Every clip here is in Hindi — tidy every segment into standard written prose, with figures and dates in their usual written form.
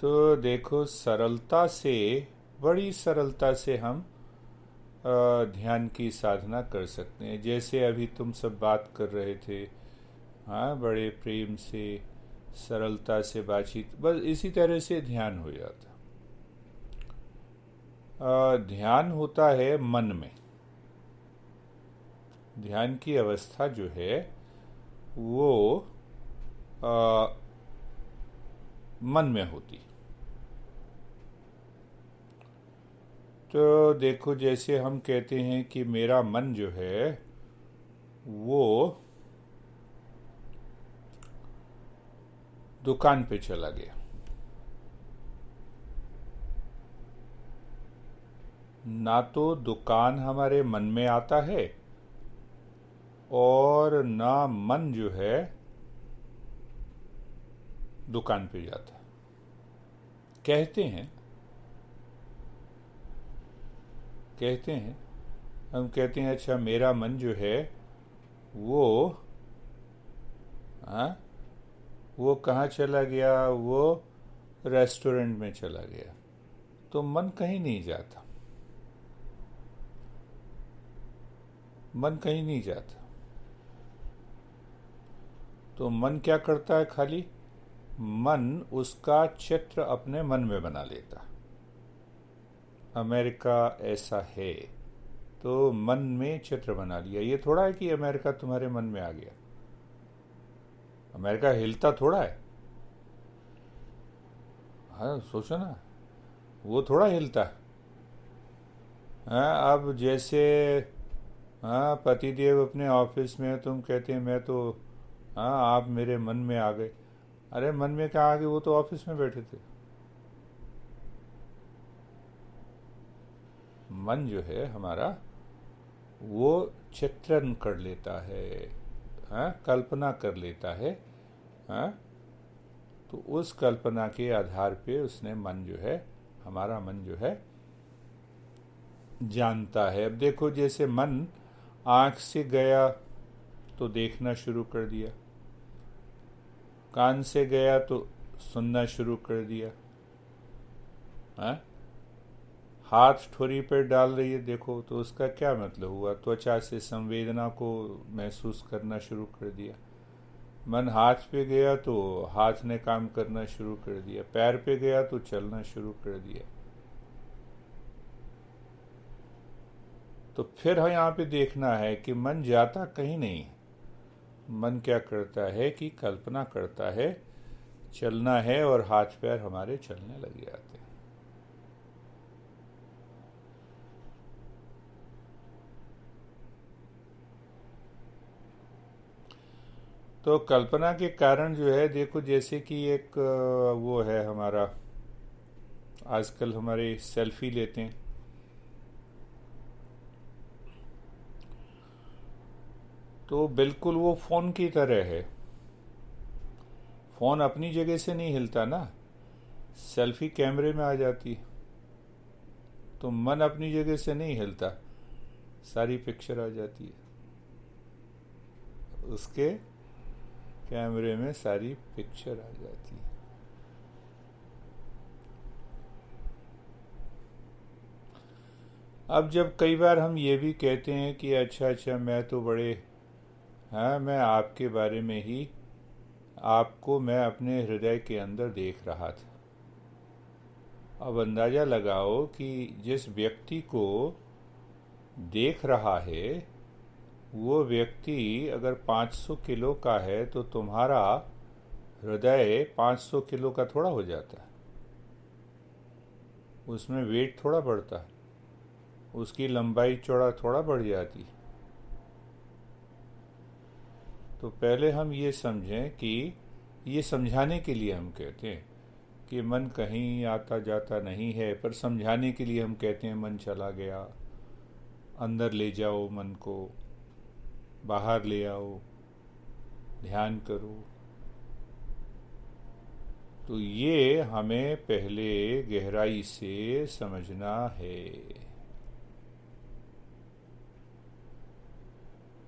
तो देखो, सरलता से, बड़ी सरलता से हम ध्यान की साधना कर सकते हैं। जैसे अभी तुम सब बात कर रहे थे, हाँ, बड़े प्रेम से, सरलता से बातचीत, बस इसी तरह से ध्यान हो जाता। ध्यान होता है मन में। ध्यान की अवस्था जो है वो आ, मन में होती। तो देखो, जैसे हम कहते हैं कि मेरा मन जो है वो दुकान पे चला गया। ना तो दुकान हमारे मन में आता है और ना मन जो है दुकान पे जाता है। कहते हैं हम कहते हैं अच्छा मेरा मन जो है वो, हाँ, वो कहाँ चला गया, वो रेस्टोरेंट में चला गया। तो मन कहीं नहीं जाता, मन कहीं नहीं जाता। तो मन क्या करता है? खाली मन उसका चित्र अपने मन में बना लेता। अमेरिका ऐसा है, तो मन में चित्र बना लिया। ये थोड़ा है कि अमेरिका तुम्हारे मन में आ गया। अमेरिका हिलता थोड़ा है। हाँ, सोचो ना, वो थोड़ा हिलता है। हाँ, अब जैसे, हाँ, पतिदेव अपने ऑफिस में है, तुम कहते हैं मैं तो, हाँ, आप मेरे मन में आ गए। अरे मन में कहाँ आ गए, वो तो ऑफिस में बैठे थे। मन जो है हमारा वो चित्रण कर लेता है, हाँ, कल्पना कर लेता है, हाँ। तो उस कल्पना के आधार पे उसने मन जो है, हमारा मन जो है जानता है। अब देखो, जैसे मन आँख से गया तो देखना शुरू कर दिया, कान से गया तो सुनना शुरू कर दिया, हाँ। हाथ ठोरी पर डाल रही है, देखो, तो उसका क्या मतलब हुआ? त्वचा से संवेदना को महसूस करना शुरू कर दिया। मन हाथ पे गया तो हाथ ने काम करना शुरू कर दिया, पैर पे गया तो चलना शुरू कर दिया। तो फिर हम यहाँ पे देखना है कि मन जाता कहीं नहीं। मन क्या करता है कि कल्पना करता है, चलना है, और हाथ पैर हमारे चलने लग जाते हैं। तो कल्पना के कारण जो है, देखो, जैसे कि एक वो है हमारा, आजकल हमारे सेल्फी लेते हैं, तो बिल्कुल वो फोन की तरह है। फोन अपनी जगह से नहीं हिलता ना, सेल्फी कैमरे में आ जाती है। तो मन अपनी जगह से नहीं हिलता, सारी पिक्चर आ जाती है उसके कैमरे में, सारी पिक्चर आ जाती है। अब जब कई बार हम ये भी कहते हैं कि अच्छा अच्छा मैं तो बड़े, हाँ, मैं आपके बारे में ही, आपको मैं अपने हृदय के अंदर देख रहा था। अब अंदाज़ा लगाओ कि जिस व्यक्ति को देख रहा है वो व्यक्ति अगर 500 किलो का है तो तुम्हारा हृदय 500 किलो का थोड़ा हो जाता है। उसमें वेट थोड़ा बढ़ता है, उसकी लंबाई चौड़ा थोड़ा बढ़ जाती है। तो पहले हम ये समझें कि ये समझाने के लिए हम कहते हैं कि मन कहीं आता जाता नहीं है, पर समझाने के लिए हम कहते हैं मन चला गया। अंदर ले जाओ मन को, बाहर ले आओ, ध्यान करो। तो ये हमें पहले गहराई से समझना है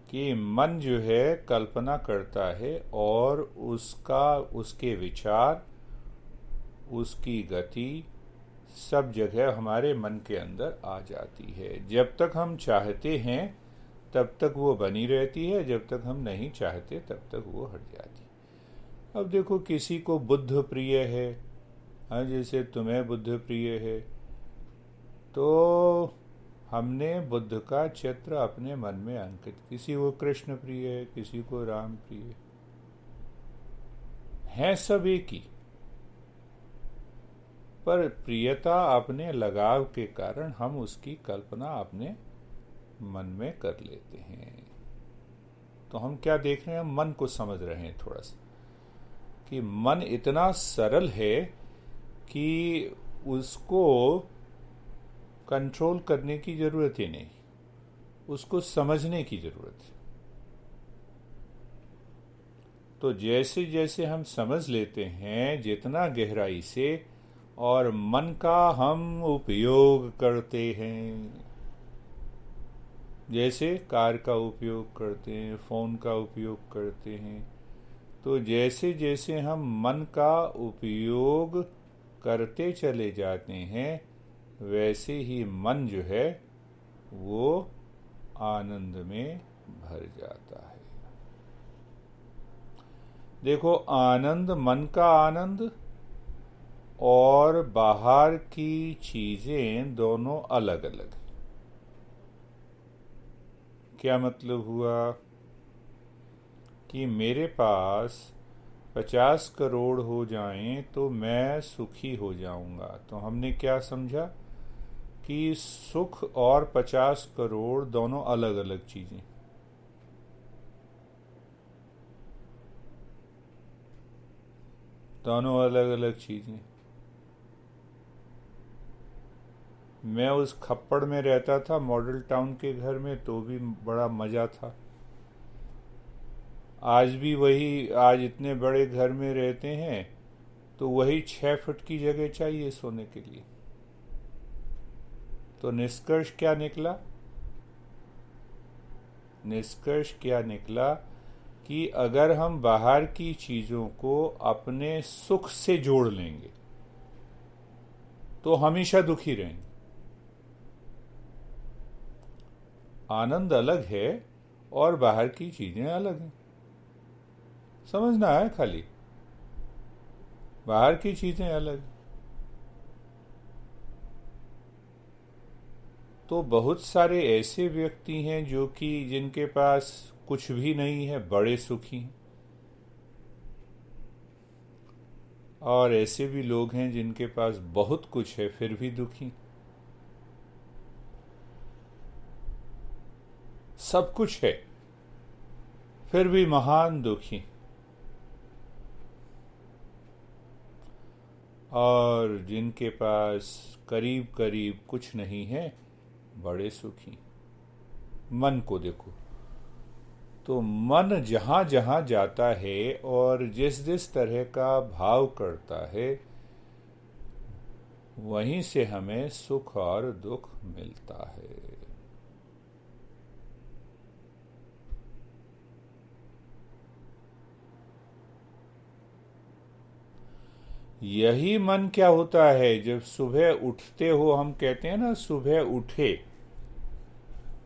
कि मन जो है कल्पना करता है और उसका, उसके विचार उसकी गति सब जगह हमारे मन के अंदर आ जाती है। जब तक हम चाहते हैं तब तक वो बनी रहती है, जब तक हम नहीं चाहते तब तक वो हट जाती है। अब देखो, किसी को बुद्ध प्रिय है, हाँ, जैसे तुम्हें बुद्ध प्रिय है, तो हमने बुद्ध का चित्र अपने मन में अंकित, किसी को कृष्ण प्रिय है, किसी को राम प्रिय है सब एक ही, पर प्रियता अपने लगाव के कारण हम उसकी कल्पना अपने मन में कर लेते हैं। तो हम क्या देख रहे हैं, मन को समझ रहे हैं थोड़ा सा, कि मन इतना सरल है कि उसको कंट्रोल करने की जरूरत ही नहीं, उसको समझने की जरूरत है। तो जैसे जैसे हम समझ लेते हैं जितना गहराई से, और मन का हम उपयोग करते हैं, जैसे कार का उपयोग करते हैं, फोन का उपयोग करते हैं, तो जैसे जैसे हम मन का उपयोग करते चले जाते हैं, वैसे ही मन जो है वो आनंद में भर जाता है। देखो, आनंद, मन का आनंद और बाहर की चीजें दोनों अलग अलग हैं। क्या मतलब हुआ कि मेरे पास 50 करोड़ हो जाएं तो मैं सुखी हो जाऊंगा। तो हमने क्या समझा कि सुख और 50 करोड़ दोनों अलग अलग चीजें। दोनों अलग अलग चीजें। मैं उस खप्पड़ में रहता था मॉडल टाउन के घर में, तो भी बड़ा मजा था। आज भी वही, आज इतने बड़े घर में रहते हैं तो वही 6 फुट की जगह चाहिए सोने के लिए। तो निष्कर्ष क्या निकला? निष्कर्ष क्या निकला कि अगर हम बाहर की चीजों को अपने सुख से जोड़ लेंगे तो हमेशा दुखी रहेंगे। आनंद अलग है और बाहर की चीजें अलग हैं, समझना है खाली। बाहर की चीजें अलग। तो बहुत सारे ऐसे व्यक्ति हैं जो कि जिनके पास कुछ भी नहीं है, बड़े सुखी हैं, और ऐसे भी लोग हैं जिनके पास बहुत कुछ है फिर भी दुखी। सब कुछ है फिर भी महान दुखी। और जिनके पास करीब करीब कुछ नहीं है, बड़े सुखी। मन को देखो, तो मन जहाँ जहाँ जाता है और जिस जिस तरह का भाव करता है, वहीं से हमें सुख और दुख मिलता है। यही मन क्या होता है, जब सुबह उठते हो, हम कहते हैं ना सुबह उठे,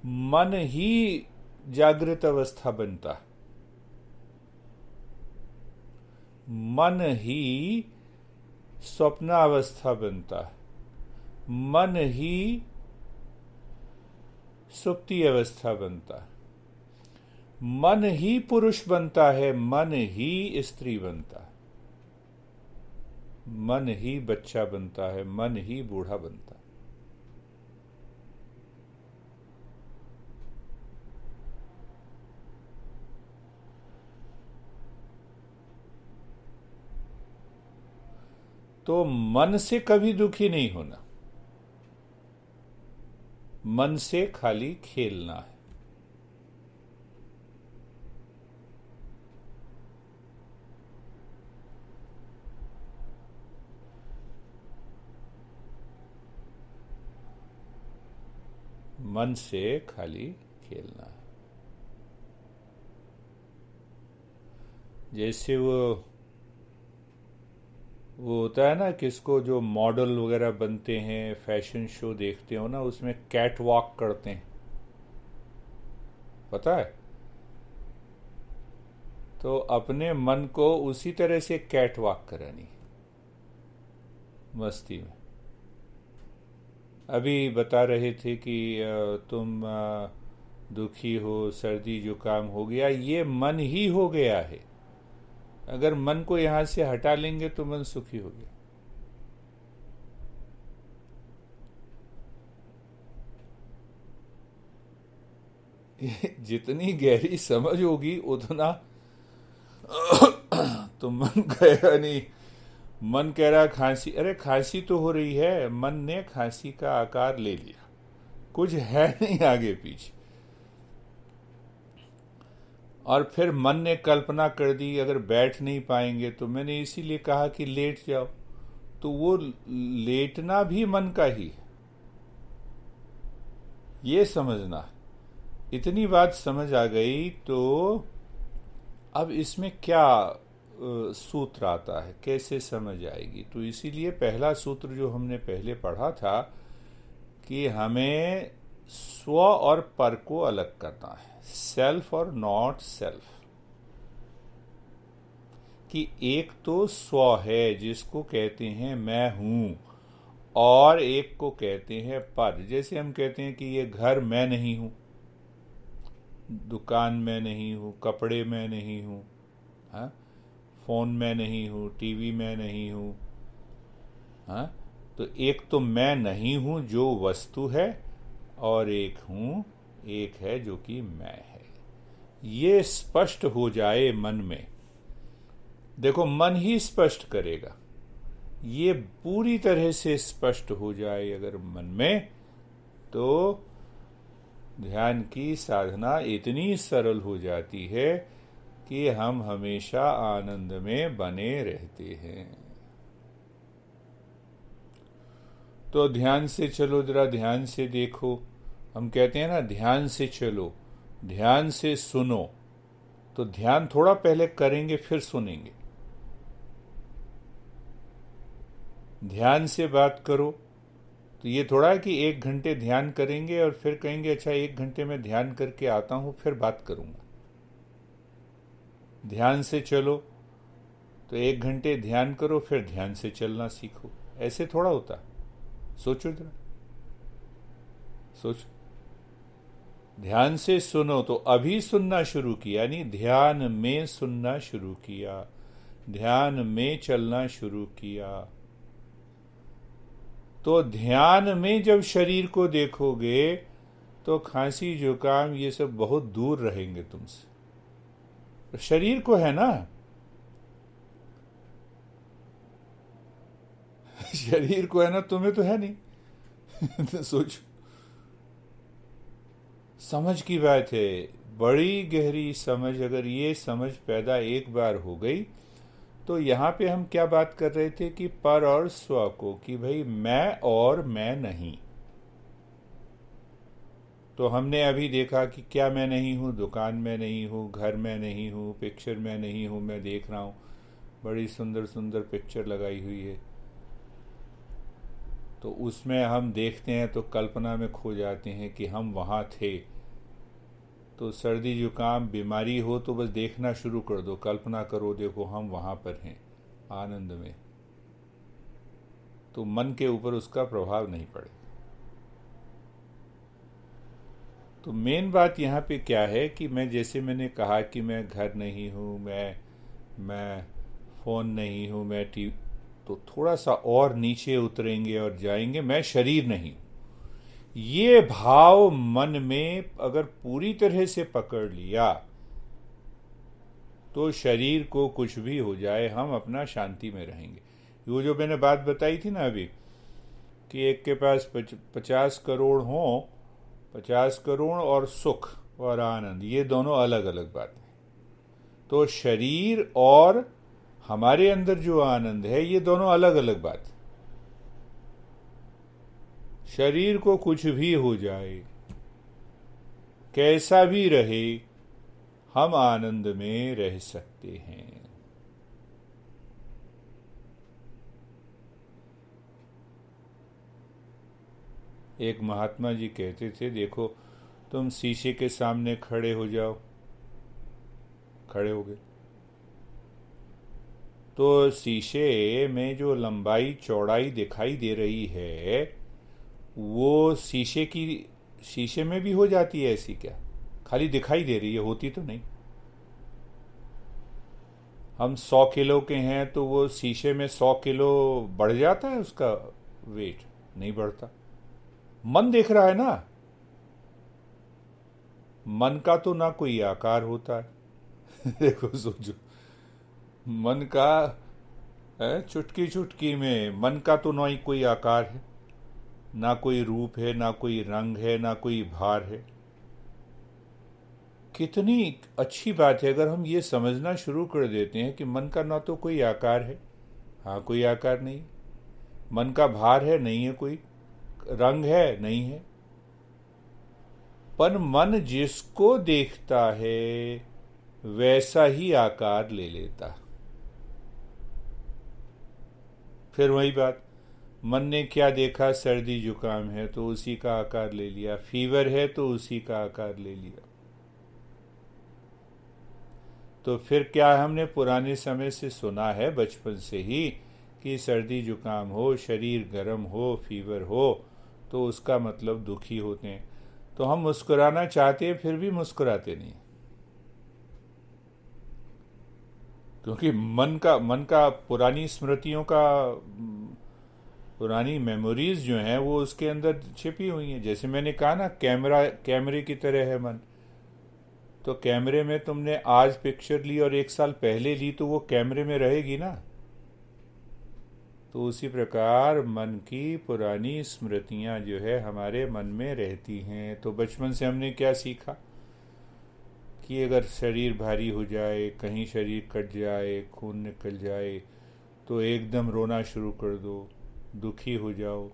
मन ही जागृत अवस्था बनता है। मन ही स्वप्नावस्था बनता है। मन ही सुप्ति अवस्था बनता है। मन ही पुरुष बनता है, मन ही स्त्री बनता है, मन ही बच्चा बनता है, मन ही बूढ़ा बनता है। तो मन से कभी दुखी नहीं होना, मन से खाली खेलना है। मन से खाली खेलना है। जैसे वो होता है ना, किसको जो मॉडल वगैरह बनते हैं, फैशन शो देखते हो ना, उसमें कैट वॉक करते हैं, पता है? तो अपने मन को उसी तरह से कैट वॉक करानी, मस्ती में। अभी बता रहे थे कि तुम दुखी हो, सर्दी जुकाम हो गया, ये मन ही हो गया है। अगर मन को यहाँ से हटा लेंगे तो मन सुखी हो गया। जितनी गहरी समझ होगी उतना तो मन कहेगा नहीं। मन कह रहा खांसी, अरे खांसी तो हो रही है, मन ने खांसी का आकार ले लिया, कुछ है नहीं आगे पीछे। और फिर मन ने कल्पना कर दी अगर बैठ नहीं पाएंगे तो मैंने इसीलिए कहा कि लेट जाओ, तो वो लेटना भी मन का ही है। ये समझना, इतनी बात समझ आ गई तो अब इसमें क्या सूत्र आता है, कैसे समझ आएगी? तो इसीलिए पहला सूत्र जो हमने पहले पढ़ा था कि हमें स्व और पर को अलग करना है, सेल्फ और नॉट सेल्फ। कि एक तो स्व है जिसको कहते हैं मैं हूं, और एक को कहते हैं पर। जैसे हम कहते हैं कि ये घर मैं नहीं हूं, दुकान में नहीं हूँ, कपड़े में नहीं हूँ, हाँ, फोन में नहीं हूँ, टीवी में नहीं हूँ, हाँ। तो एक तो मैं नहीं हूँ जो वस्तु है, और एक हूँ, एक है जो कि मैं है। ये स्पष्ट हो जाए मन में, देखो मन ही स्पष्ट करेगा। ये पूरी तरह से स्पष्ट हो जाए अगर मन में, तो ध्यान की साधना इतनी सरल हो जाती है कि हम हमेशा आनंद में बने रहते हैं। तो ध्यान से चलो, जरा ध्यान से देखो। हम कहते हैं ना ध्यान से चलो, ध्यान से सुनो। तो ध्यान थोड़ा पहले करेंगे फिर सुनेंगे। ध्यान से बात करो तो ये थोड़ा है कि 1 घंटे ध्यान करेंगे और फिर कहेंगे अच्छा 1 घंटे में ध्यान करके आता हूं फिर बात करूंगा। ध्यान से चलो तो 1 घंटे ध्यान करो फिर ध्यान से चलना सीखो। ऐसे थोड़ा होता। सोचो जरा, सोचो। ध्यान से सुनो तो अभी सुनना शुरू किया, यानी ध्यान में सुनना शुरू किया, ध्यान में चलना शुरू किया। तो ध्यान में जब शरीर को देखोगे तो खांसी जुकाम ये सब बहुत दूर रहेंगे तुमसे। तो शरीर को है ना, शरीर को है ना, तुम्हें तो है नहीं। तो सोचो, समझ की बात है, बड़ी गहरी समझ। अगर ये समझ पैदा एक बार हो गई तो यहाँ पे हम क्या बात कर रहे थे कि पर और स्व को, कि भाई मैं और मैं नहीं। तो हमने अभी देखा कि क्या मैं नहीं हूँ, दुकान में नहीं हूँ, घर में नहीं हूँ, पिक्चर में नहीं हूँ। मैं देख रहा हूँ बड़ी सुंदर सुंदर पिक्चर लगाई हुई है, तो उसमें हम देखते हैं तो कल्पना में खो जाते हैं कि हम वहाँ थे। तो सर्दी जुकाम बीमारी हो तो बस देखना शुरू कर दो, कल्पना करो देखो हम वहाँ पर हैं आनंद में, तो मन के ऊपर उसका प्रभाव नहीं पड़े। तो मेन बात यहाँ पे क्या है कि मैं, जैसे मैंने कहा कि मैं घर नहीं हूँ, मैं फ़ोन नहीं हूँ, मैं टीवी, तो थोड़ा सा और नीचे उतरेंगे और जाएंगे, मैं शरीर नहीं हूँ। ये भाव मन में अगर पूरी तरह से पकड़ लिया तो शरीर को कुछ भी हो जाए हम अपना शांति में रहेंगे। वो जो मैंने बात बताई थी ना अभी, कि एक के पास 50 करोड़ हों, 50 करोड़ और सुख और आनंद, ये दोनों अलग अलग बात है। तो शरीर और हमारे अंदर जो आनंद है ये दोनों अलग अलग बात है। शरीर को कुछ भी हो जाए, कैसा भी रहे, हम आनंद में रह सकते हैं। एक महात्मा जी कहते थे, देखो तुम शीशे के सामने खड़े हो जाओ, खड़े हो गए, तो शीशे में जो लंबाई चौड़ाई दिखाई दे रही है वो शीशे में भी हो जाती है ऐसी क्या? खाली दिखाई दे रही है, होती तो नहीं। हम 100 किलो के हैं तो वो शीशे में 100 किलो बढ़ जाता है उसका वेट? नहीं बढ़ता। मन देख रहा है ना, मन का तो ना कोई आकार होता है। देखो सोचो, मन का है, चुटकी चुटकी में मन का तो ना ही कोई आकार है, ना कोई रूप है, ना कोई रंग है, ना कोई भार है। कितनी अच्छी बात है अगर हम ये समझना शुरू कर देते हैं कि मन का ना तो कोई आकार है, हाँ कोई आकार नहीं, मन का भार है, नहीं है, कोई रंग है, नहीं है, पर मन जिसको देखता है वैसा ही आकार ले लेता। फिर वही बात, मन ने क्या देखा, सर्दी जुकाम है तो उसी का आकार ले लिया, फीवर है तो उसी का आकार ले लिया। तो फिर क्या हमने पुराने समय से सुना है बचपन से ही कि सर्दी जुकाम हो, शरीर गर्म हो, फीवर हो तो उसका मतलब दुखी होते हैं। तो हम मुस्कुराना चाहते हैं फिर भी मुस्कुराते नहीं, क्योंकि मन का पुरानी स्मृतियों का, पुरानी मेमोरीज जो हैं वो उसके अंदर छिपी हुई हैं। जैसे मैंने कहा ना, कैमरे की तरह है मन। तो कैमरे में तुमने आज पिक्चर ली और 1 साल पहले ली तो वो कैमरे में रहेगी ना। तो उसी प्रकार मन की पुरानी स्मृतियां जो है हमारे मन में रहती हैं। तो बचपन से हमने क्या सीखा कि अगर शरीर भारी हो जाए, कहीं शरीर कट जाए, खून निकल जाए तो एकदम रोना शुरू कर दो, दुखी हो जाओ।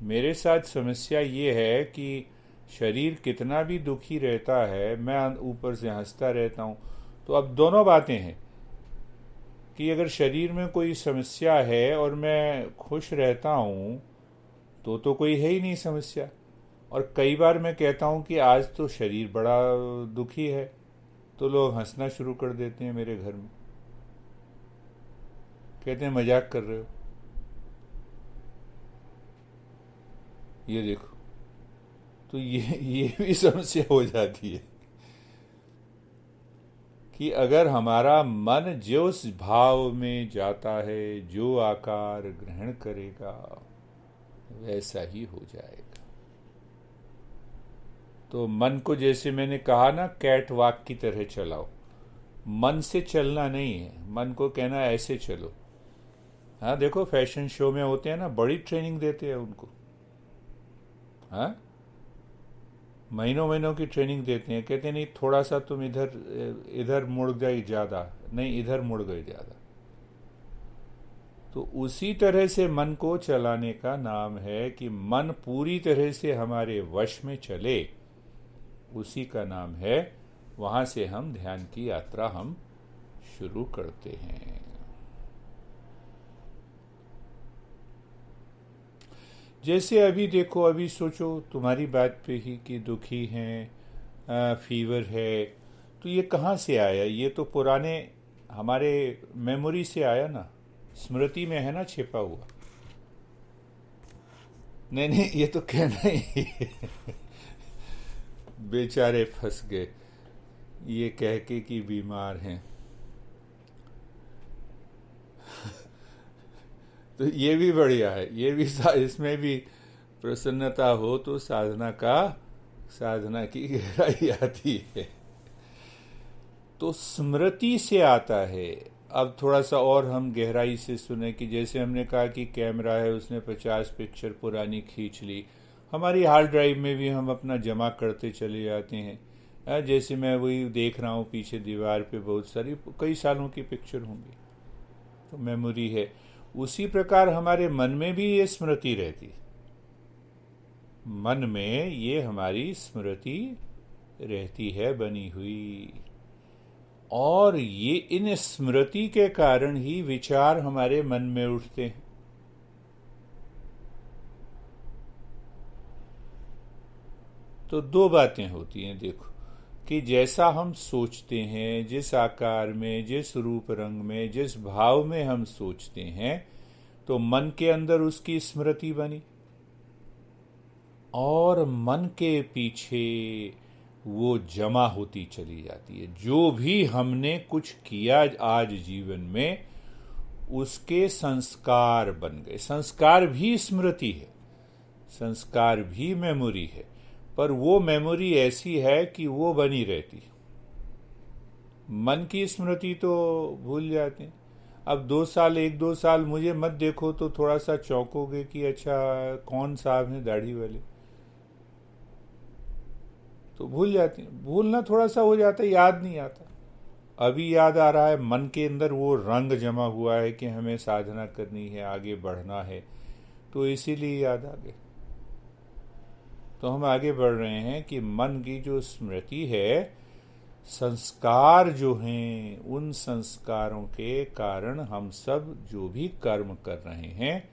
मेरे साथ समस्या ये है कि शरीर कितना भी दुखी रहता है, मैं ऊपर से हंसता रहता हूँ। तो अब दोनों बातें हैं कि अगर शरीर में कोई समस्या है और मैं खुश रहता हूँ तो कोई है ही नहीं समस्या। और कई बार मैं कहता हूँ कि आज तो शरीर बड़ा दुखी है तो लोग हंसना शुरू कर देते हैं मेरे घर में, कहते हैं मजाक कर रहे हो। ये देखो, तो ये भी समस्या हो जाती है कि अगर हमारा मन जिस भाव में जाता है, जो आकार ग्रहण करेगा वैसा ही हो जाएगा। तो मन को, जैसे मैंने कहा ना, कैट वॉक की तरह चलाओ। मन से चलना नहीं है, मन को कहना ऐसे चलो। हाँ देखो, फैशन शो में होते हैं ना, बड़ी ट्रेनिंग देते हैं उनको, हाँ महीनों महीनों की ट्रेनिंग देते हैं, कहते हैं नहीं थोड़ा सा तुम इधर इधर मुड़ गए ज़्यादा, नहीं इधर मुड़ गए ज़्यादा। तो उसी तरह से मन को चलाने का नाम है कि मन पूरी तरह से हमारे वश में चले, उसी का नाम है। वहाँ से हम ध्यान की यात्रा हम शुरू करते हैं। जैसे अभी देखो, अभी सोचो तुम्हारी बात पे ही कि दुखी हैं, फीवर है, तो ये कहाँ से आया? ये तो पुराने हमारे मेमोरी से आया ना, स्मृति में है ना छिपा हुआ। नहीं नहीं, ये तो कहना ही है। बेचारे फंस गए ये कह के कि बीमार हैं। तो ये भी बढ़िया है, ये भी इसमें भी प्रसन्नता हो तो साधना की गहराई आती है। तो स्मृति से आता है। अब थोड़ा सा और हम गहराई से सुने कि जैसे हमने कहा कि कैमरा है, उसने 50 पिक्चर पुरानी खींच ली, हमारी हार्ड ड्राइव में भी हम अपना जमा करते चले जाते हैं। जैसे मैं वही देख रहा हूँ पीछे दीवार पे बहुत सारी कई सालों की पिक्चर होंगी, तो मेमोरी है। उसी प्रकार हमारे मन में भी ये स्मृति रहती, मन में ये हमारी स्मृति रहती है बनी हुई, और ये इन स्मृति के कारण ही विचार हमारे मन में उठते हैं। तो दो बातें होती हैं, देखो, कि जैसा हम सोचते हैं, जिस आकार में, जिस रूप रंग में, जिस भाव में हम सोचते हैं, तो मन के अंदर उसकी स्मृति बनी, और मन के पीछे वो जमा होती चली जाती है। जो भी हमने कुछ किया आज जीवन में, उसके संस्कार बन गए। संस्कार भी स्मृति है, संस्कार भी मेमोरी है, पर वो मेमोरी ऐसी है कि वो बनी रहती। मन की स्मृति तो भूल जाते हैं। अब 2 साल, 1-2 साल मुझे मत देखो तो थोड़ा सा चौंकोगे कि अच्छा कौन साहब हैं दाढ़ी वाले, तो भूल जाते हैं। भूलना थोड़ा सा हो जाता है, याद नहीं आता। अभी याद आ रहा है, मन के अंदर वो रंग जमा हुआ है कि हमें साधना करनी है, आगे बढ़ना है, तो इसीलिए याद आ गया। तो हम आगे बढ़ रहे हैं कि मन की जो स्मृति है, संस्कार जो हैं, उन संस्कारों के कारण हम सब जो भी कर्म कर रहे हैं,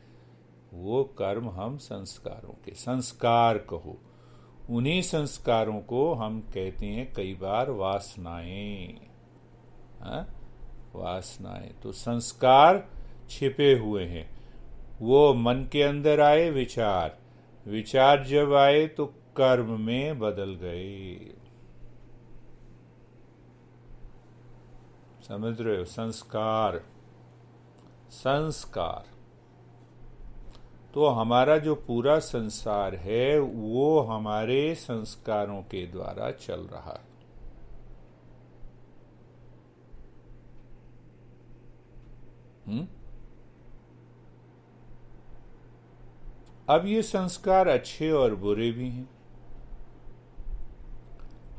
वो कर्म हम संस्कारों के, संस्कार कहो, उन्हीं संस्कारों को हम कहते हैं कई बार वासनाएं। वासनाएं तो संस्कार छिपे हुए हैं। वो मन के अंदर आए विचार, विचार जब आए तो कर्म में बदल गए। समझ रहे हो? संस्कार, संस्कार तो हमारा जो पूरा संसार है वो हमारे संस्कारों के द्वारा चल रहा है। अब ये संस्कार अच्छे और बुरे भी हैं।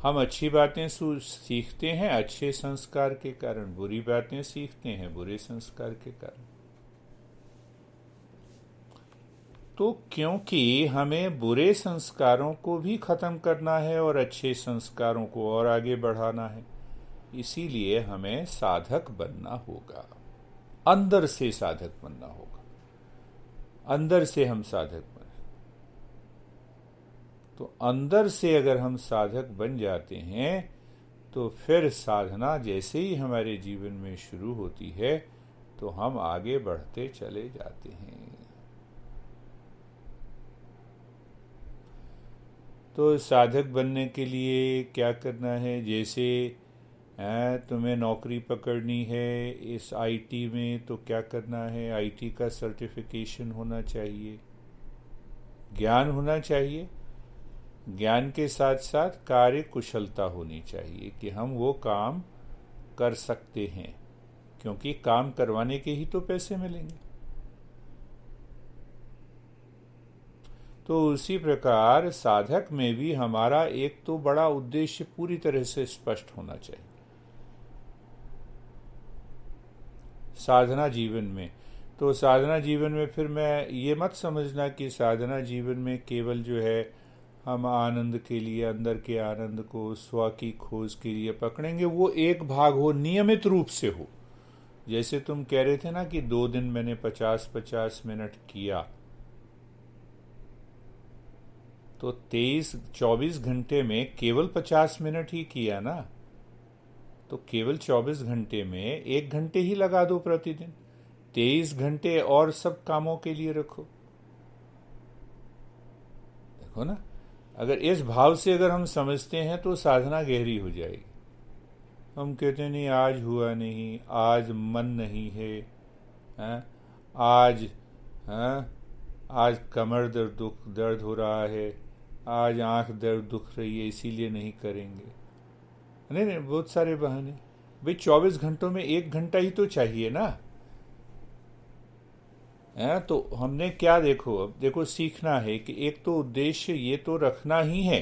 हम अच्छी बातें सीखते हैं अच्छे संस्कार के कारण, बुरी बातें सीखते हैं बुरे संस्कार के कारण। तो क्योंकि हमें बुरे संस्कारों को भी खत्म करना है और अच्छे संस्कारों को और आगे बढ़ाना है, इसीलिए हमें साधक बनना होगा। अंदर से साधक बनना होगा, अंदर से हम साधक बने। तो अंदर से अगर हम साधक बन जाते हैं तो फिर साधना जैसे ही हमारे जीवन में शुरू होती है तो हम आगे बढ़ते चले जाते हैं। तो साधक बनने के लिए क्या करना है? जैसे तुम्हें नौकरी पकड़नी है इस आईटी में, तो क्या करना है? आईटी का सर्टिफिकेशन होना चाहिए, ज्ञान होना चाहिए, ज्ञान के साथ साथ कार्य कुशलता होनी चाहिए कि हम वो काम कर सकते हैं, क्योंकि काम करवाने के ही तो पैसे मिलेंगे। तो उसी प्रकार साधक में भी हमारा एक तो बड़ा उद्देश्य पूरी तरह से स्पष्ट होना चाहिए। साधना जीवन में, तो साधना जीवन में फिर मैं ये मत समझना कि साधना जीवन में केवल जो है हम आनंद के लिए, अंदर के आनंद को, स्व की खोज के लिए पकड़ेंगे, वो एक भाग हो, नियमित रूप से हो। जैसे तुम कह रहे थे ना कि 2 दिन मैंने 50-50 मिनट किया, तो 24 घंटे में केवल 50 मिनट ही किया ना, तो केवल 24 घंटे में 1 घंटे ही लगा दो प्रतिदिन, 23 घंटे और सब कामों के लिए रखो। देखो ना, अगर इस भाव से अगर हम समझते हैं तो साधना गहरी हो जाएगी। हम कहते नहीं आज हुआ नहीं, आज मन नहीं है, आज आज कमर दर्द हो रहा है, आज आंख दर्द दुख रही है इसीलिए नहीं करेंगे। नहीं, बहुत सारे बहाने। भाई 24 घंटों में 1 घंटा ही तो चाहिए ना। तो हमने क्या, देखो अब देखो, सीखना है कि एक तो उद्देश्य ये तो रखना ही है,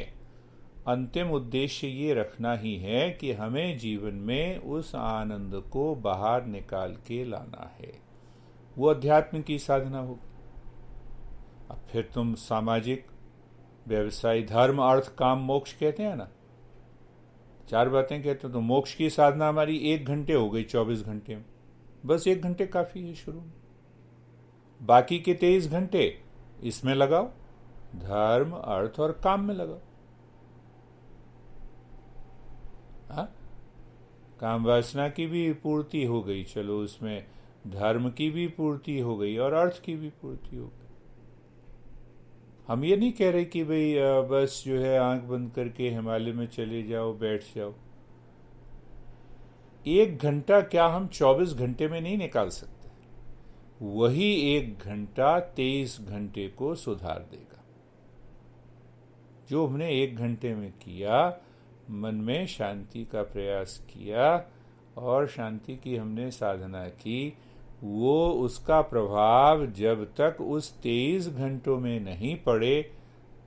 अंतिम उद्देश्य ये रखना ही है कि हमें जीवन में उस आनंद को बाहर निकाल के लाना है। वो अध्यात्म की साधना होगी। अब फिर तुम सामाजिक, व्यवसाय, धर्म, अर्थ, काम, मोक्ष कहते हैं ना, 4 बातें कहते हैं। तो मोक्ष की साधना हमारी 1 घंटे हो गई 24 घंटे में, बस 1 घंटे काफी है शुरू में। बाकी के 23 घंटे इसमें लगाओ, धर्म, अर्थ और काम में लगाओ। काम वासना की भी पूर्ति हो गई, चलो उसमें धर्म की भी पूर्ति हो गई और अर्थ की भी पूर्ति हो गई। हम ये नहीं कह रहे कि भाई बस जो है आंख बंद करके हिमालय में चले जाओ, बैठ जाओ। 1 घंटा क्या हम 24 घंटे में नहीं निकाल सकते? वही 1 घंटा 23 घंटे को सुधार देगा। जो हमने 1 घंटे में किया, मन में शांति का प्रयास किया और शांति की हमने साधना की, वो उसका प्रभाव जब तक उस 23 घंटों में नहीं पड़े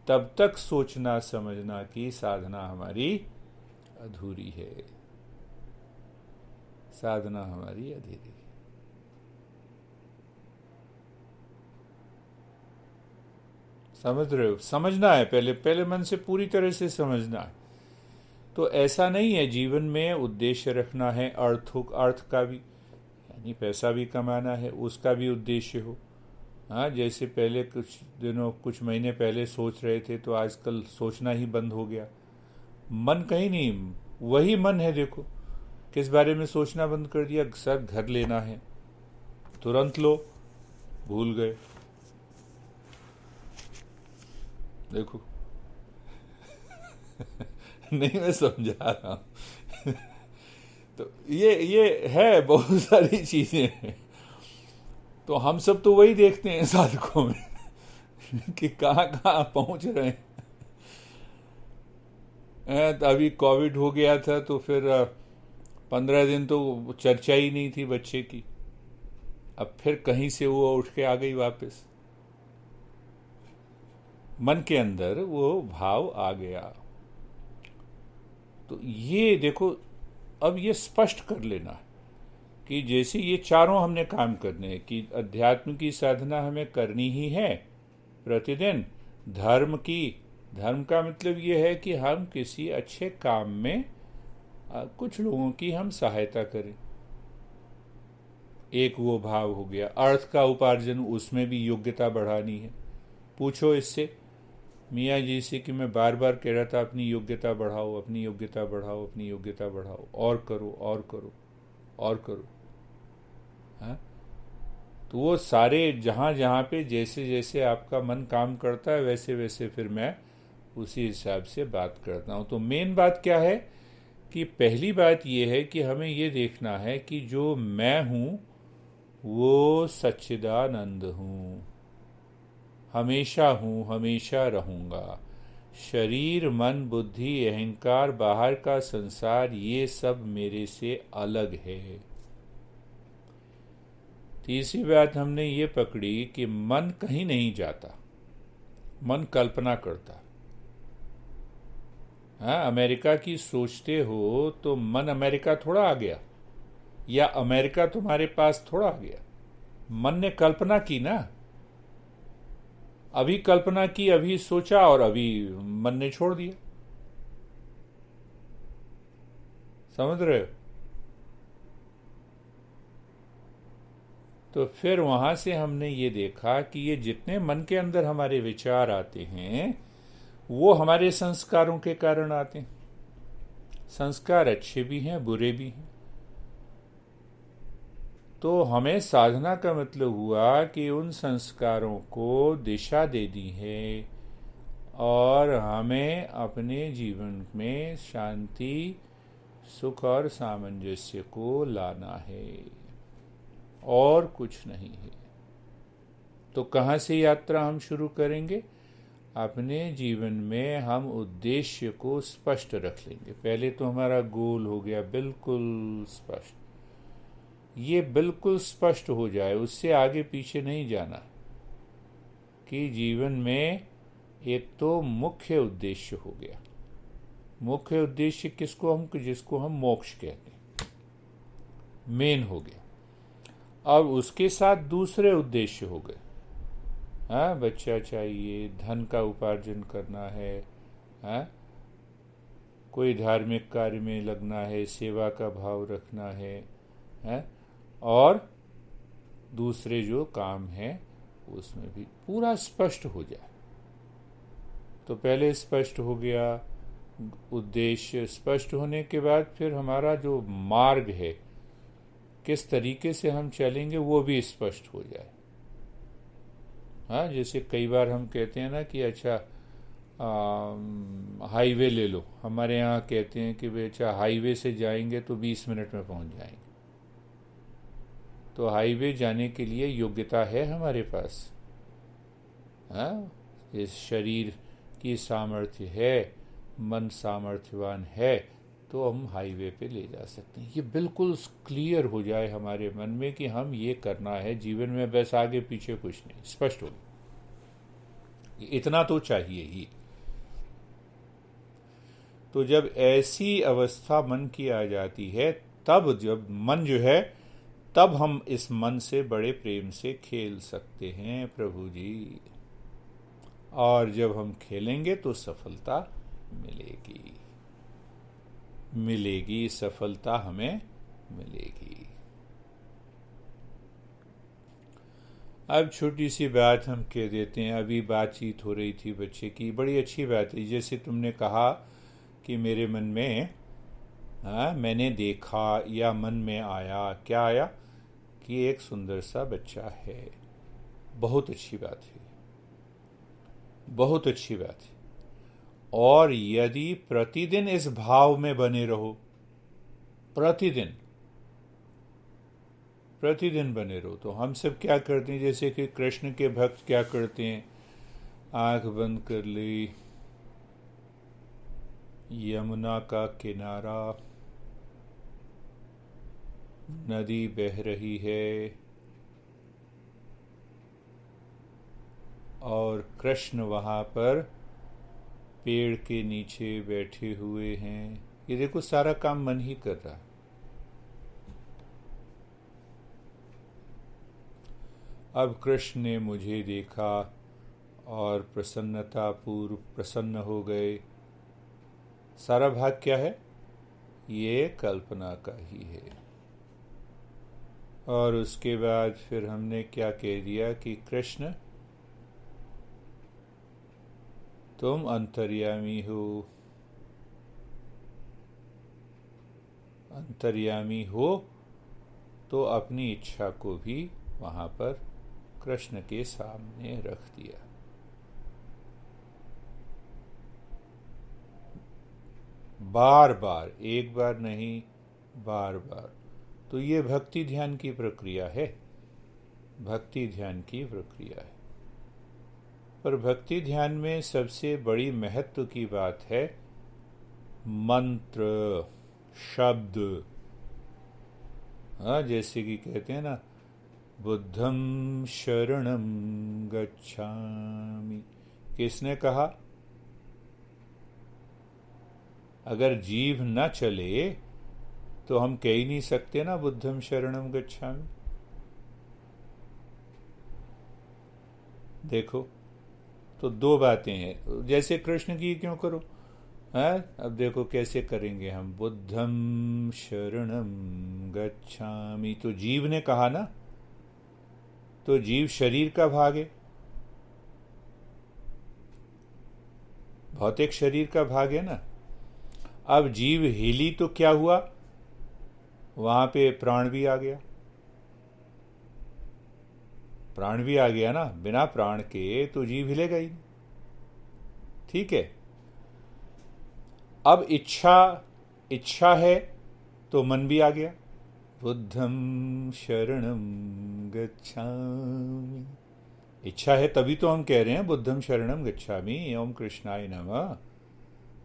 तब तक सोचना समझना की साधना हमारी अधूरी है। साधना हमारी अधूरी है। समझ रहे हो? समझना है, पहले पहले मन से पूरी तरह से समझना है। तो ऐसा नहीं है, जीवन में उद्देश्य रखना है, अर्थ का भी, यानी पैसा भी कमाना है, उसका भी उद्देश्य हो। हाँ, जैसे पहले कुछ महीने पहले सोच रहे थे तो आजकल सोचना ही बंद हो गया। मन कहीं नहीं, वही मन है। देखो किस बारे में सोचना बंद कर दिया? सर घर लेना है, तुरंत लो, भूल गए। देखो नहीं, मैं समझा रहा हूँ। तो ये है, बहुत सारी चीजें हैं। तो हम सब तो वही देखते हैं साधकों में कि कहाँ कहाँ पहुंच रहे हैं। तो अभी कोविड हो गया था तो फिर 15 दिन तो चर्चा ही नहीं थी बच्चे की। अब फिर कहीं से वो उठ के आ गई वापस। मन के अंदर वो भाव आ गया। तो ये देखो, अब ये स्पष्ट कर लेना कि जैसे ये चारों हमने काम करने हैं कि अध्यात्म की साधना हमें करनी ही है प्रतिदिन। धर्म का मतलब ये है कि हम किसी अच्छे काम में कुछ लोगों की हम सहायता करें, एक वो भाव हो गया। अर्थ का उपार्जन, उसमें भी योग्यता बढ़ानी है। पूछो इससे मियाँ जी से कि मैं बार बार कह रहा था अपनी योग्यता बढ़ाओ, अपनी योग्यता बढ़ाओ, अपनी योग्यता बढ़ाओ, और करो और करो और करो। हाँ, तो वो सारे जहाँ जहाँ पे जैसे जैसे आपका मन काम करता है वैसे वैसे फिर मैं उसी हिसाब से बात करता हूँ। तो मेन बात क्या है कि पहली बात ये है कि हमें ये देखना है कि जो मैं हूँ वो सच्चिदानंद हूँ, हमेशा हूँ, हमेशा रहूँगा। शरीर, मन, बुद्धि, अहंकार, बाहर का संसार, ये सब मेरे से अलग है। तीसरी बात हमने ये पकड़ी कि मन कहीं नहीं जाता, मन कल्पना करता। हाँ, अमेरिका की सोचते हो तो मन अमेरिका थोड़ा आ गया, या अमेरिका तुम्हारे पास थोड़ा आ गया। मन ने कल्पना की ना, अभी कल्पना की, अभी सोचा और अभी मन ने छोड़ दिया। समझ रहे हो? तो फिर वहां से हमने ये देखा कि ये जितने मन के अंदर हमारे विचार आते हैं वो हमारे संस्कारों के कारण आते हैं। संस्कार अच्छे भी हैं, बुरे भी हैं। तो हमें साधना का मतलब हुआ कि उन संस्कारों को दिशा दे दी है और हमें अपने जीवन में शांति, सुख और सामंजस्य को लाना है, और कुछ नहीं है। तो कहाँ से यात्रा हम शुरू करेंगे? अपने जीवन में हम उद्देश्य को स्पष्ट रख लेंगे। पहले तो हमारा गोल हो गया बिल्कुल स्पष्ट। ये बिल्कुल स्पष्ट हो जाए, उससे आगे पीछे नहीं जाना। कि जीवन में एक तो मुख्य उद्देश्य हो गया। मुख्य उद्देश्य जिसको हम मोक्ष कहते हैं, मेन हो गया। अब उसके साथ दूसरे उद्देश्य हो गए। हाँ, बच्चा चाहिए, धन का उपार्जन करना है, हाँ, कोई धार्मिक कार्य में लगना है, सेवा का भाव रखना है, हाँ, और दूसरे जो काम है उसमें भी पूरा स्पष्ट हो जाए। तो पहले स्पष्ट हो गया उद्देश्य स्पष्ट होने के बाद फिर हमारा जो मार्ग है, किस तरीके से हम चलेंगे, वो भी स्पष्ट हो जाए। हाँ, जैसे कई बार हम कहते हैं ना कि अच्छा हाईवे ले लो। हमारे यहाँ कहते हैं कि भाई अच्छा हाईवे से जाएंगे तो 20 मिनट में पहुँच जाएंगे। तो हाईवे जाने के लिए योग्यता है हमारे पास? हाँ, इस शरीर की सामर्थ्य है, मन सामर्थ्यवान है, तो हम हाईवे पे ले जा सकते हैं। ये बिल्कुल क्लियर हो जाए हमारे मन में कि हम ये करना है जीवन में, बस आगे पीछे कुछ नहीं, स्पष्ट हो। इतना तो चाहिए ही। तो जब ऐसी अवस्था मन की आ जाती है, तब जब मन जो है, तब हम इस मन से बड़े प्रेम से खेल सकते हैं प्रभु जी। और जब हम खेलेंगे तो सफलता मिलेगी, मिलेगी सफलता हमें मिलेगी। अब छोटी सी बात हम कह देते हैं। अभी बातचीत हो रही थी बच्चे की, बड़ी अच्छी बात है। जैसे तुमने कहा कि मेरे मन में, मैंने देखा या मन में आया, क्या आया कि एक सुंदर सा बच्चा है। बहुत अच्छी बात है, बहुत अच्छी बात है। और यदि प्रतिदिन इस भाव में बने रहो, प्रतिदिन प्रतिदिन बने रहो, तो हम सब क्या करते हैं, जैसे कि कृष्ण के भक्त क्या करते हैं, आंख बंद कर ली, यमुना का किनारा, नदी बह रही है और कृष्ण वहाँ पर पेड़ के नीचे बैठे हुए हैं। ये देखो, सारा काम मन ही कर रहा है। अब कृष्ण ने मुझे देखा और प्रसन्नता पूर्व प्रसन्न हो गए। सारा भाग क्या है? ये कल्पना का ही है। और उसके बाद फिर हमने क्या कह दिया कि कृष्ण तुम अंतर्यामी हो, अंतर्यामी हो, तो अपनी इच्छा को भी वहाँ पर कृष्ण के सामने रख दिया। बार बार, एक बार नहीं, बार बार। तो ये भक्ति ध्यान की प्रक्रिया है, भक्ति ध्यान की प्रक्रिया है। पर भक्ति ध्यान में सबसे बड़ी महत्व की बात है मंत्र, शब्द। हाँ, जैसे कि कहते हैं ना, बुद्धं शरणं गच्छामि। किसने कहा? अगर जीभ न चले तो हम कह ही नहीं सकते ना बुद्धं शरणं गच्छामि। देखो, तो दो बातें हैं। जैसे कृष्ण की क्यों करो, है? अब देखो कैसे करेंगे हम, बुद्धं शरणं गच्छामि। तो जीव ने कहा ना, तो जीव शरीर का भाग है, भौतिक शरीर का भाग है ना। अब जीव हिली तो क्या हुआ, वहां पे प्राण भी आ गया, प्राण भी आ गया ना। बिना प्राण के तो जीव हिलेगा ही नहीं। ठीक है। अब इच्छा, इच्छा है तो मन भी आ गया, बुद्धं शरणं गच्छामि। इच्छा है तभी तो हम कह रहे हैं बुद्धं शरणं गच्छामि, ओम कृष्णाय नमः।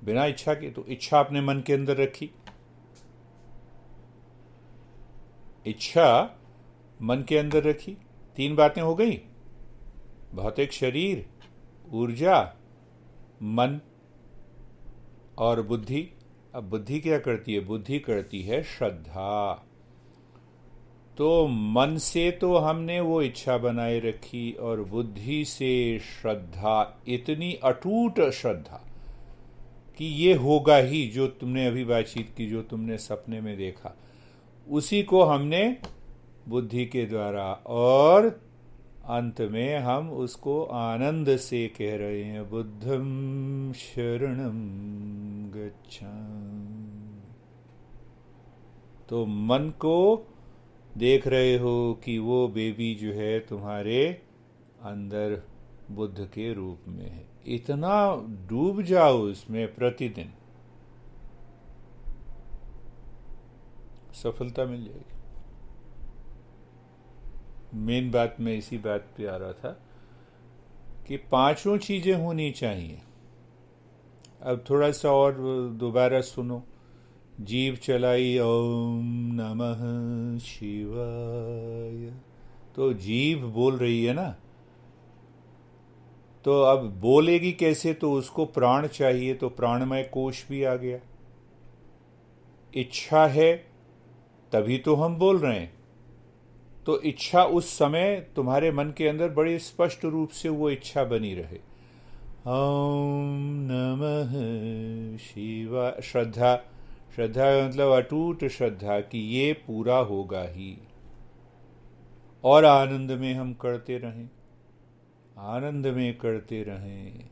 बिना इच्छा के, तो इच्छा अपने मन के अंदर रखी, इच्छा मन के अंदर रखी। तीन बातें हो गई, भौतिक शरीर, ऊर्जा, मन और बुद्धि। अब बुद्धि क्या करती है? बुद्धि करती है श्रद्धा। तो मन से तो हमने वो इच्छा बनाए रखी, और बुद्धि से श्रद्धा, इतनी अटूट श्रद्धा कि ये होगा ही, जो तुमने अभी बातचीत की, जो तुमने सपने में देखा, उसी को हमने बुद्धि के द्वारा, और अंत में हम उसको आनंद से कह रहे हैं, बुद्धं शरणं अच्छा, तो मन को देख रहे हो कि वो बेबी जो है तुम्हारे अंदर बुद्ध के रूप में है। इतना डूब जाओ इसमें प्रतिदिन, सफलता मिल जाएगी। मेन बात मैं इसी बात पे आ रहा था कि पांचों चीजें होनी चाहिए। अब थोड़ा सा और दोबारा सुनो। जीभ चलाई ओम नमः शिवाय, तो जीभ बोल रही है ना, तो अब बोलेगी कैसे? तो उसको प्राण चाहिए, तो प्राणमय कोश भी आ गया। इच्छा है तभी तो हम बोल रहे हैं, तो इच्छा उस समय तुम्हारे मन के अंदर बड़ी स्पष्ट रूप से वो इच्छा बनी रहे। ओम नमः शिवाय। श्रद्धा, श्रद्धा मतलब अटूट श्रद्धा कि ये पूरा होगा ही, और आनंद में हम करते रहें, आनंद में करते रहें।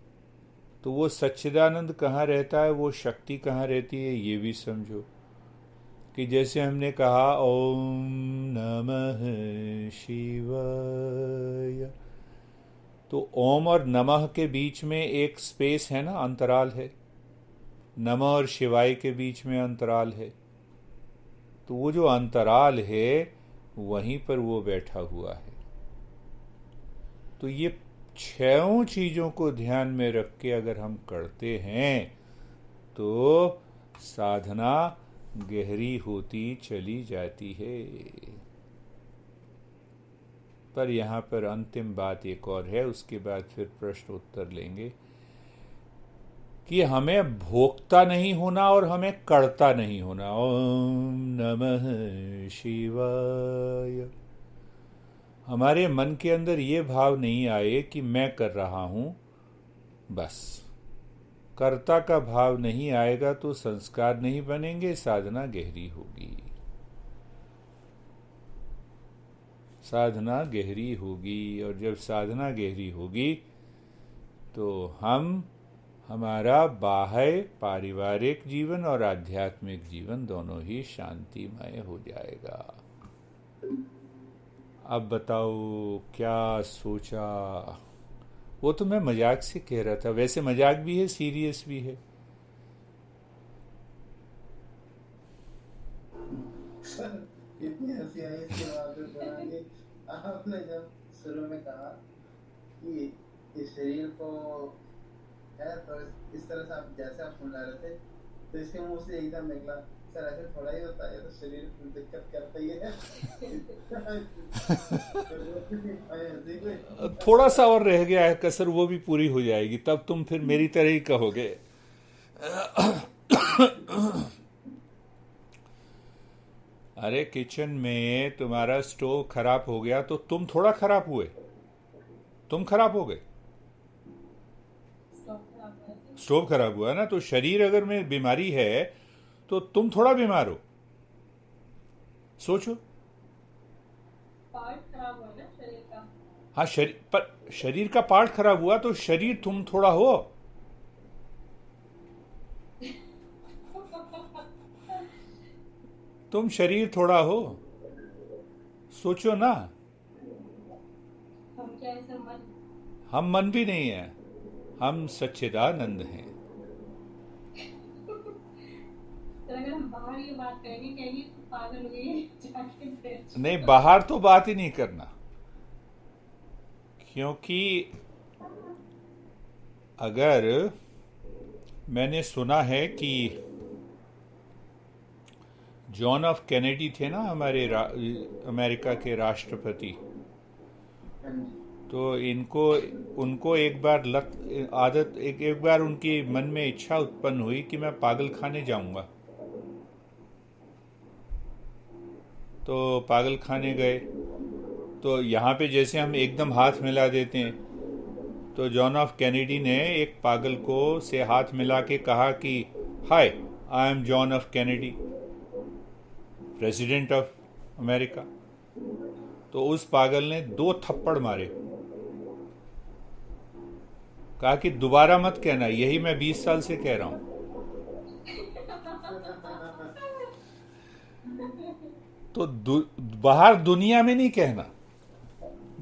तो वो सच्चिदानंद कहाँ रहता है, वो शक्ति कहाँ रहती है, ये भी समझो। कि जैसे हमने कहा ओम नमः शिवाय, तो ओम और नमः के बीच में एक स्पेस है ना, अंतराल है। नमः और शिवाय के बीच में अंतराल है। तो वो जो अंतराल है वहीं पर वो बैठा हुआ है। तो ये छहों चीजों को ध्यान में रख के अगर हम करते हैं तो साधना गहरी होती चली जाती है। पर यहाँ पर अंतिम बात एक और है, उसके बाद फिर प्रश्न उत्तर लेंगे कि हमें भोगता नहीं होना और हमें करता नहीं होना। ओम नमः शिवाय। हमारे मन के अंदर ये भाव नहीं आए कि मैं कर रहा हूं, बस कर्ता का भाव नहीं आएगा तो संस्कार नहीं बनेंगे, साधना गहरी होगी। साधना गहरी होगी, और जब साधना गहरी होगी तो हमारा बाह्य पारिवारिक जीवन और आध्यात्मिक जीवन दोनों ही शांतिमय हो जाएगा। अब बताओ क्या सोचा? वो तो मैं मजाक से कह रहा था, वैसे मजाक भी है, सीरियस भी है। सर, इतनी हंसी आई इसके बाद बनाने। आपने जब शुरू में कहा कि इस शरीर को है, तो इस तरह से आप जैसे आप सुना रहे थे, तो इसके मुंह से एकदम निकला, सर ऐसे थोड़ा ही होता है, तो शरीर को दिक्कत करता ही है। थोड़ा सा और रह गया है कसर, वो भी पूरी हो जाएगी, तब तुम फिर मेरी तरह ही कहोगे। अरे किचन में तुम्हारा स्टोव खराब हो गया तो तुम थोड़ा खराब हुए, तुम खराब हो गए। स्टोव खराब हुआ ना, तो शरीर अगर में बीमारी है तो तुम थोड़ा बीमार हो। सोचो। पार्ट खराब हुआ ना शरीर का। हाँ, शरीर का पार्ट खराब हुआ तो शरीर तुम थोड़ा हो। तुम शरीर थोड़ा हो, सोचो ना। हम क्या ऐसा मन? हम मन भी नहीं है, हम सच्चिदानंद हैं। तो अगर हम बाहर ये बात करेंगे कहेंगे तो पागल हो गई जाके फिर। नहीं, बाहर तो बात ही नहीं करना, क्योंकि अगर मैंने सुना है कि जॉन ऑफ कैनेडी थे ना हमारे अमेरिका के राष्ट्रपति, तो उनको एक बार एक बार उनकी मन में इच्छा उत्पन्न हुई कि मैं पागल खाने जाऊंगा। तो पागल खाने गए, तो यहाँ पे जैसे हम एकदम हाथ मिला देते हैं, तो जॉन ऑफ कैनेडी ने एक पागल को से हाथ मिला के कहा कि hi, I am John of Kennedy, president of America. तो उस पागल ने 2 थप्पड़ मारे, कहा कि दोबारा मत कहना, यही मैं 20 साल से कह रहा हूं। तो बाहर दुनिया में नहीं कहना,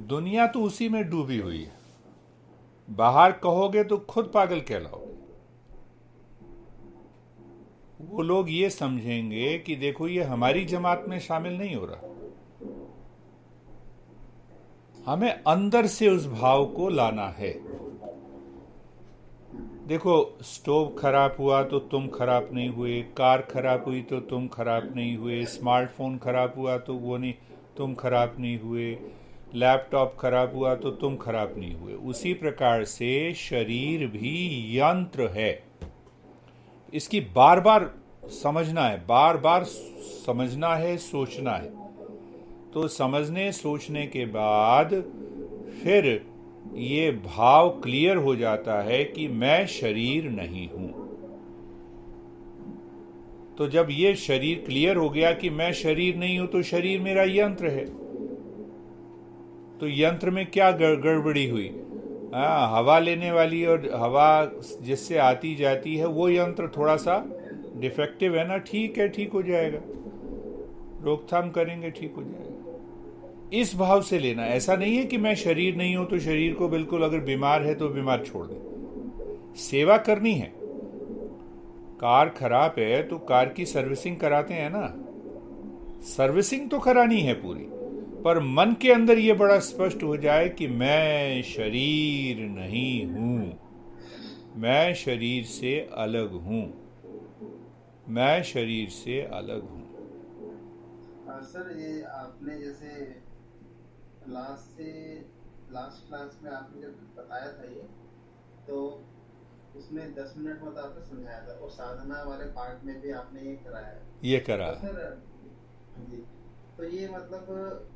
दुनिया तो उसी में डूबी हुई है। बाहर कहोगे तो खुद पागल कहलाओगे। वो लोग ये समझेंगे कि देखो ये हमारी जमात में शामिल नहीं हो रहा। हमें अंदर से उस भाव को लाना है। देखो, स्टोव खराब हुआ तो तुम खराब नहीं हुए, कार खराब हुई तो तुम खराब नहीं हुए, स्मार्टफोन खराब हुआ तो वो नहीं, तुम खराब नहीं हुए, लैपटॉप खराब हुआ तो तुम खराब नहीं हुए। उसी प्रकार से शरीर भी यंत्र है। इसकी बार बार समझना है, बार बार समझना है, सोचना है। तो समझने सोचने के बाद फिर ये भाव क्लियर हो जाता है कि मैं शरीर नहीं हूं। तो जब ये शरीर क्लियर हो गया कि मैं शरीर नहीं हूं, तो शरीर मेरा यंत्र है। तो यंत्र में क्या गड़बड़ी हुई? हवा लेने वाली और हवा जिससे आती जाती है वो यंत्र थोड़ा सा डिफेक्टिव है ना, ठीक है, ठीक हो जाएगा, रोकथाम करेंगे, ठीक हो जाएगा। इस भाव से लेना। ऐसा नहीं है कि मैं शरीर नहीं हूं तो शरीर को बिल्कुल, अगर बीमार है तो बीमार छोड़ दे। सेवा करनी है। कार खराब है तो कार की सर्विसिंग कराते हैं ना, सर्विसिंग तो करानी है पूरी। पर मन के अंदर ये बड़ा स्पष्ट हो जाए कि मैं शरीर नहीं हूं, मैं शरीर से अलग हूं, मैं शरीर से अलग हूं। सर, ये आपने जैसे लास्ट क्लास में आपने जब बताया था ये, तो उसमें 10 मिनट में आपने समझाया था, और साधना वाले पार्ट में भी आपने ये कराया है। ये करा तो सर जी, तो ये मतलब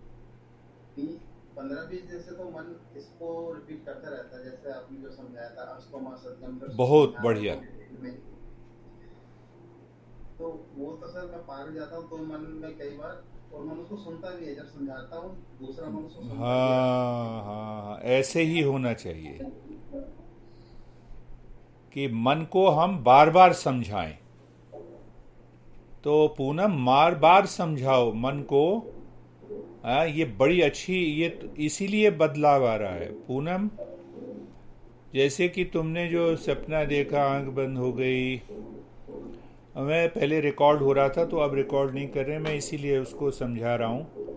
15-20 दिन से तो मन इसको रिपीट करता रहता है, जैसे आपने जो समझाया था अष्टमा सदगम। बहुत बढ़िया। तो वो तो सर मैं पार जाता हूँ तो मन में कई बार, और मन उसको सुनता भी है, जब समझाता हूँ दूसरा मन उसको सुनता भी है। हाँ, ऐसे ही होना चाहिए कि मन को हम बार बार समझाएं। तो पूनम, बार बार समझाओ मन को। ये बड़ी अच्छी, ये इसीलिए बदलाव आ रहा है पूनम। जैसे कि तुमने जो सपना देखा, आंख बंद हो गई, मैं पहले रिकॉर्ड हो रहा था तो अब रिकॉर्ड नहीं कर रहे, मैं इसीलिए उसको समझा रहा हूँ